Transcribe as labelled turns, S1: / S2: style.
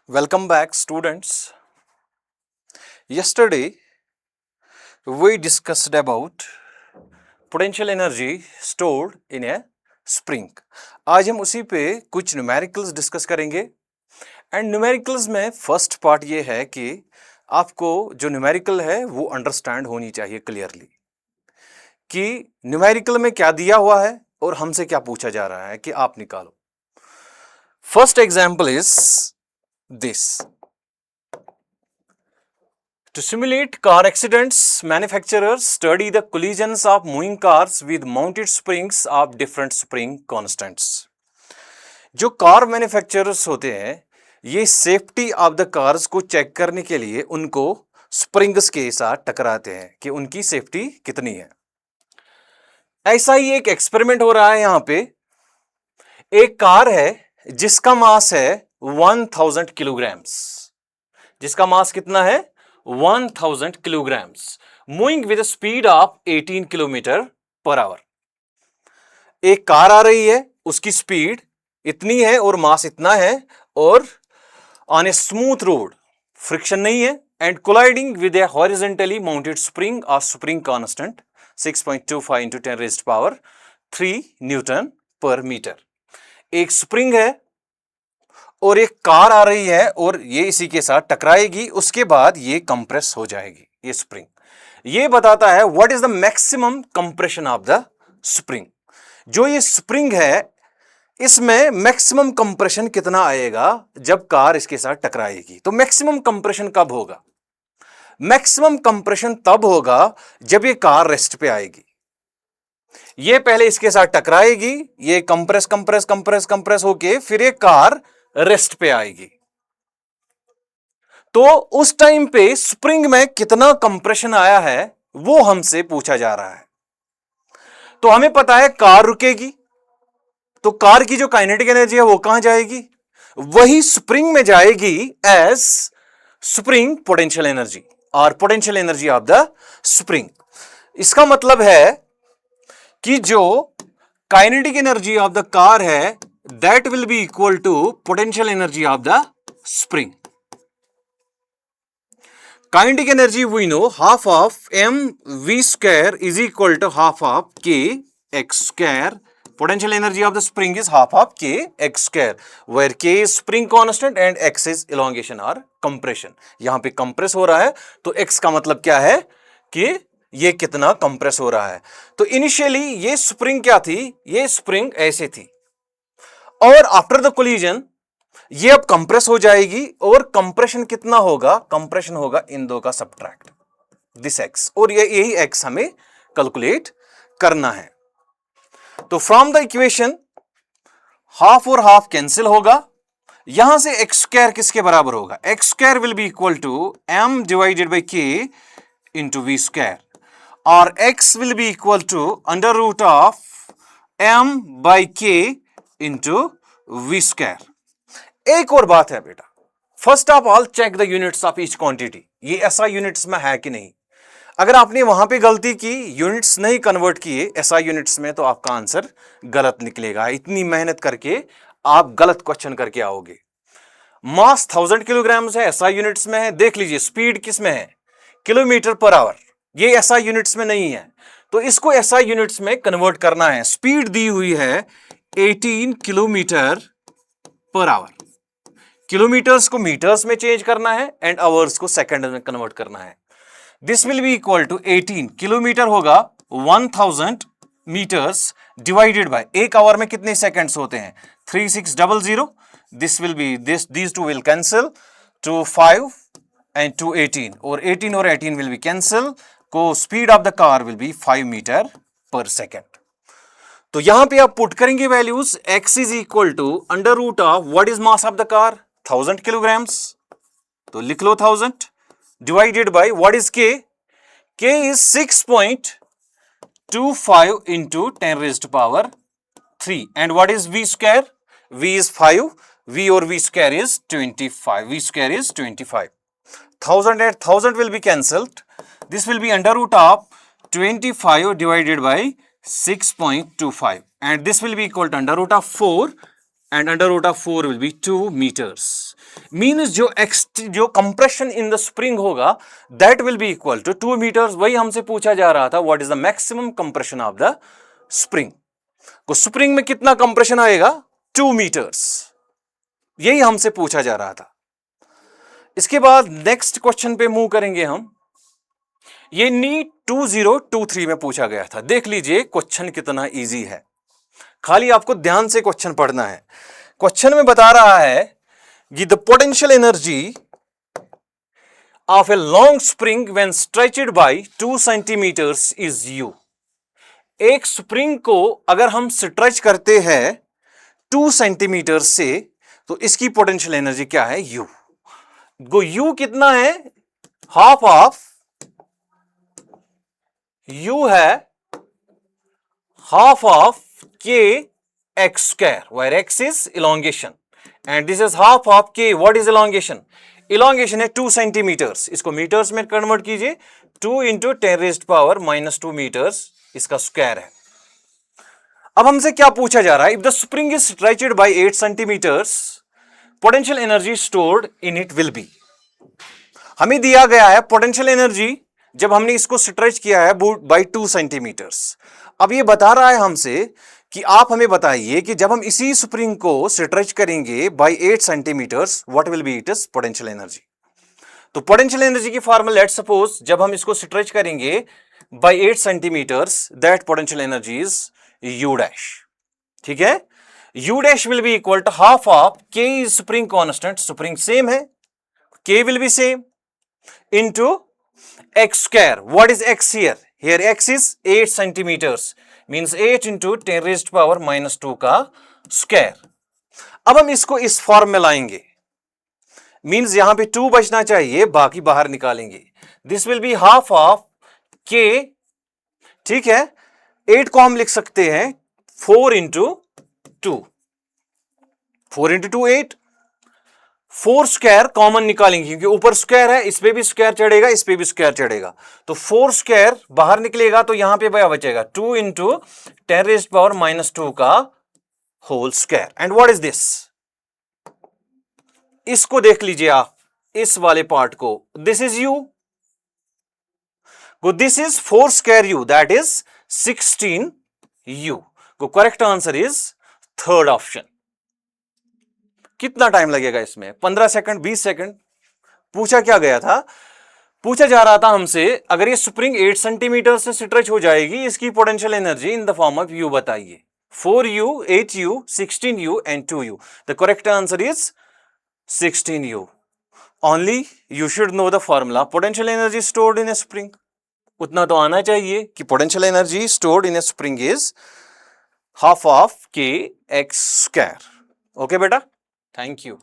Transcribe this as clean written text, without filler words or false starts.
S1: Welcome back, students. Yesterday, we discussed about potential energy stored in a spring. आज हम उसी पे कुछ न्यूमेरिकल्स डिस्कस करेंगे एंड न्यूमेरिकल्स में फर्स्ट पार्ट ये है कि आपको जो न्यूमेरिकल है वो अंडरस्टैंड होनी चाहिए क्लियरली कि न्यूमेरिकल में क्या दिया हुआ है और हमसे क्या पूछा जा रहा है कि आप निकालो. First example is this. To simulate car accidents, manufacturers study the collisions of moving cars with mounted springs of different spring constants. जो कार मैन्युफैक्चरर्स होते हैं ये सेफ्टी ऑफ द कार्स को चेक करने के लिए उनको स्प्रिंग्स के साथ टकराते हैं कि उनकी सेफ्टी कितनी है. ऐसा ही एक एक्सपेरिमेंट हो रहा है. यहां पे एक कार है जिसका मास है 1000 किलोग्राम्स. जिसका मास कितना है 1000 kilograms, moving with speed of 18 kilometre per our. एक कार आ रही है, उसकी स्पीड इतनी है और मास इतना है और on a smooth road, friction नहीं है and colliding with A horizontally mounted spring of spring constant 6.25 into 10 raised power 3 Newton पर मीटर. एक स्प्रिंग है और एक कार आ रही है और ये इसी के साथ टकराएगी. उसके बाद ये कंप्रेस हो जाएगी. ये स्प्रिंग ये बताता है what is the maximum compression of the spring. जो ये स्प्रिंग है इसमें मैक्सिमम कंप्रेशन कितना आएगा जब कार इसके साथ टकराएगी. तो मैक्सिमम कंप्रेशन कब होगा? मैक्सिमम कंप्रेशन तब होगा जब ये कार रेस्ट पे आएगी. ये पहले इसके साथ टकराएगी, ये कंप्रेस कंप्रेस कंप्रेस कंप्रेस होके फिर ये कार रेस्ट पे आएगी. तो उस टाइम पे स्प्रिंग में कितना कंप्रेशन आया है वो हमसे पूछा जा रहा है. तो हमें पता है कार रुकेगी तो कार की जो काइनेटिक एनर्जी है वो कहां जाएगी? वही स्प्रिंग में जाएगी एज स्प्रिंग पोटेंशियल एनर्जी और potential energy of the spring. इसका मतलब है कि जो kinetic energy of the car है that will be equal to potential energy of the spring. Kinetic energy we know half of mv square is equal to half of k x square. Potential energy of the spring is half of k x square where k is spring constant and x is elongation or compression. यहां पे compress हो रहा है तो x का मतलब क्या है कि ये कितना compress हो रहा है. तो इनिशियली ये स्प्रिंग क्या थी? ये स्प्रिंग ऐसे थी और आफ्टर द कोलिजन ये अब कंप्रेस हो जाएगी और कंप्रेशन कितना होगा? कंप्रेशन होगा इन दो का सब्ट्रैक्ट दिस एक्स और यही एक्स हमें कैलकुलेट करना है. तो फ्रॉम द इक्वेशन हाफ और हाफ कैंसिल होगा. यहां से एक्स स्क्वायर किसके बराबर होगा? X square will be equal to M divided by K into V square और X will be equal to under root of M by K into V square. एक और बात है बेटा, first of all check the units of each quantity. ये ऐसा units में है कि नहीं. अगर आपने वहां पे गलती की, यूनिट्स नहीं कन्वर्ट किए ऐसा यूनिट्स में, तो आपका आंसर गलत निकलेगा. इतनी मेहनत करके आप गलत क्वेश्चन करके आओगे. मास 1000 किलोग्राम है, ऐसा यूनिट्स में है. देख लीजिए स्पीड किस में है? Kilometre per our. ये ऐसा यूनिट्स में नहीं है तो इसको ऐसा यूनिट्स में कन्वर्ट करना है. स्पीड दी हुई है 18 किलोमीटर पर आवर. किलोमीटर्स को मीटर्स में चेंज करना है एंड आवर्स को सेकंड में कन्वर्ट करना है. This will be equal to 18 kilometre होगा 1000 मीटर्स डिवाइडेड बाय एक आवर में कितने सेकंड्स होते हैं? 3600. This will be these two will cancel to 5 and to 18 और 18 और 18 will be cancel. को speed of the car will be 5 metre per second. तो यहां पे आप पुट करेंगे values. x is equal to under root of what is mass of the car? 1000 kilograms. तो लिख लो 1000 divided by what is k? k is 6.25 into 10 raised power 3 and what is v square? v is 5. v और v square is 25. v square is 25. 1000 and 1000 will be cancelled. This will be under root of 25 divided by 6.25 and this will be equal to under root of 4 and under root of 4 will be 2 meters. Means जो compression in the spring होगा that will be equal to 2 meters. वही हमसे पूछा जा रहा था what is the maximum compression of the spring. तो spring में कितना कंप्रेशन आएगा 2 meters. यही हमसे पूछा जा रहा था. इसके बाद नेक्स्ट क्वेश्चन पे मूव करेंगे हम. ये नीट 2023 में पूछा गया था. देख लीजिए क्वेश्चन कितना इजी है, खाली आपको ध्यान से क्वेश्चन पढ़ना है. क्वेश्चन में बता रहा है कि the potential energy of a long spring when stretched by 2 centimetres is U. एक स्प्रिंग को अगर हम स्ट्रेच करते हैं 2 सेंटीमीटर से तो इसकी पोटेंशियल एनर्जी क्या है यू. यू कितना है हाफ ऑफ यू है half of k x square where x is elongation and this is half of k. what is elongation? elongation है 2 सेंटीमीटर्स. इसको मीटर्स में कन्वर्ट कीजिए. 2 इंटू 10 रेज्ड पावर -2 मीटर्स इसका square है. अब हमसे क्या पूछा जा रहा है? If the spring is stretched by 8 centimetres potential energy stored in it will be. हमें दिया गया है पोटेंशियल एनर्जी जब हमने इसको स्ट्रेच किया है बाय 2 सेंटीमीटर्स. अब ये बता रहा है हमसे कि आप हमें बताइए कि जब हम इसी स्प्रिंग को स्ट्रेच करेंगे by 8 centimetres what will be its potential energy. तो पोटेंशियल एनर्जी की फॉर्मूला लेट्स सपोज जब हम इसको स्ट्रेच करेंगे by 8 centimetres that potential energy is U dash. ठीक है, U dash will be equal to half of K is spring constant, spring same है, K will be same into x square. what is x here? here x is 8 centimeters means 8 into 10 raised power -2 का square. अब हम इसको इस form में लाएंगे. Means यहां पे 2 बचना चाहिए, बाकी बाहर निकालेंगे. This will be half of k. ठीक है, 8 को हम लिख सकते हैं 4 into 2. 4 into 2 8. 4 स्क्वायर कॉमन निकालेंगे क्योंकि ऊपर स्क्वायर है, इस पे भी स्क्वायर चढ़ेगा, इस पे भी स्क्वायर चढ़ेगा. तो 4 स्क्वायर बाहर निकलेगा तो यहां पे क्या बचेगा 2 इंटू 10 रेज्ड पावर -2 का whole square. And what is this? इसको देख लीजिए आप, इस वाले पार्ट को. This is U. This is 4 square U that is 16 U. Correct answer is third option. कितना टाइम लगेगा इसमें? 15 सेकंड, 20 सेकंड. पूछा क्या गया था? पूछा जा रहा था हमसे अगर ये स्प्रिंग 8 सेंटीमीटर से स्ट्रेच हो जाएगी, इसकी potential energy in the form of you बताइए. 4u, 8u, 16u and 2u. The correct answer is 16u. Only you should know the formula potential energy stored in A spring. उतना तो आना चाहिए कि potential energy stored in A spring is half of k x square. Okay बेटा, thank you.